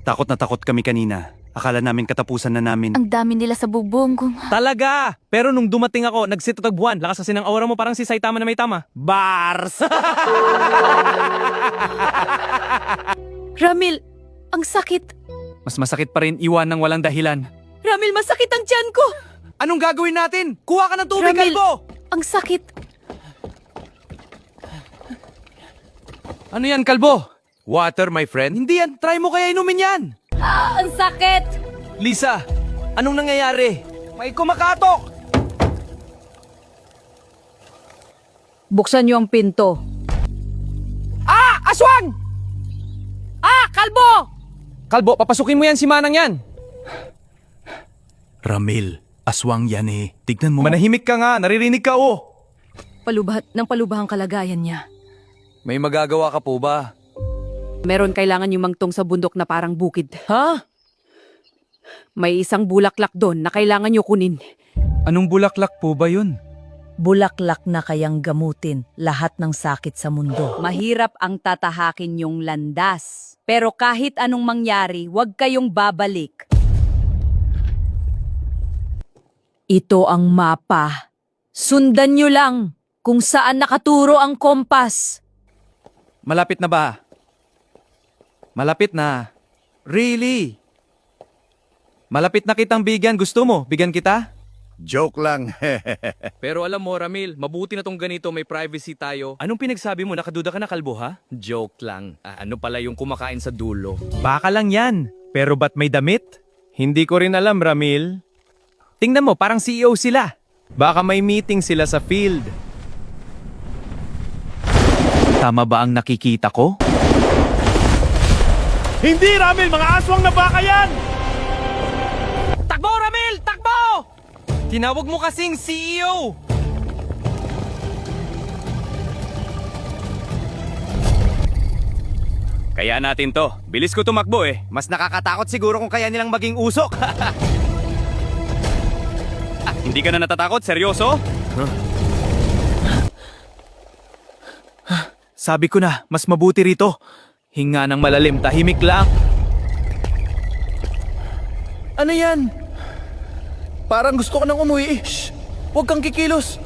Takot na takot kami kanina. Akala namin katapusan na namin. Ang dami nila sa bubong kung... Talaga! Pero nung dumating ako, nagsitotagbuhan. Lakas kasi ng aura mo parang si Saitama na may tama. Bars! Ramil, ang sakit. Mas masakit pa rin iwan ng walang dahilan. Ramil, masakit ang tiyan ko. Anong gagawin natin? Kuha ka ng tubig, Ramil, kalbo! ang sakit. Ano yan, kalbo? Water, my friend? Hindi yan. Try mo kaya inumin yan. Ang sakit. Lisa, anong nangyayari? May kumakatok! Buksan niyo ang pinto. Ah! Aswang! Ah! Kalbo! Kalbo, papasukin mo yan si Manang yan. Ramil, aswang yan eh. Tignan mo. Manahimik ka nga. Naririnig ka, oh. Palubahang kalagayan niya. May magagawa ka po ba? Meron kailangan yung mangtong sa bundok na parang bukid. Ha? May isang bulaklak doon na kailangan niyo kunin. Anong bulaklak po ba yun? Bulaklak na kayang gamutin lahat ng sakit sa mundo. Mahirap ang tatahakin yung landas. Pero kahit anong mangyari, huwag kayong babalik. Ito ang mapa. Sundan niyo lang kung saan nakaturo ang kompas. Malapit na ba? Malapit na. Really? Malapit na kitang bigyan. Gusto mo? Bigyan kita? Joke lang. Pero alam mo, Ramil, mabuti na tong ganito, may privacy tayo. Anong pinagsabi mo? Nakaduda ka na, kalbo, ha? Joke lang. Ano pala yung kumakain sa dulo? Baka lang yan. Pero ba't may damit? Hindi ko rin alam, Ramil. Tingnan mo, parang CEO sila. Baka may meeting sila sa field. Tama ba ang nakikita ko? Hindi, Ramil! Mga aswang na baka yan! Takbo, Ramil! Takbo! Tinawag mo kasing CEO! Kaya natin to. Bilis ko tumakbo eh. Mas nakakatakot siguro kung kaya nilang maging usok. Hindi ka na natatakot? Seryoso? Sabi ko na, mas mabuti rito. Hinga ng malalim, tahimik lang. Ano yan? Parang gusto ko nang umuwi. Shh! Huwag kang kikilos.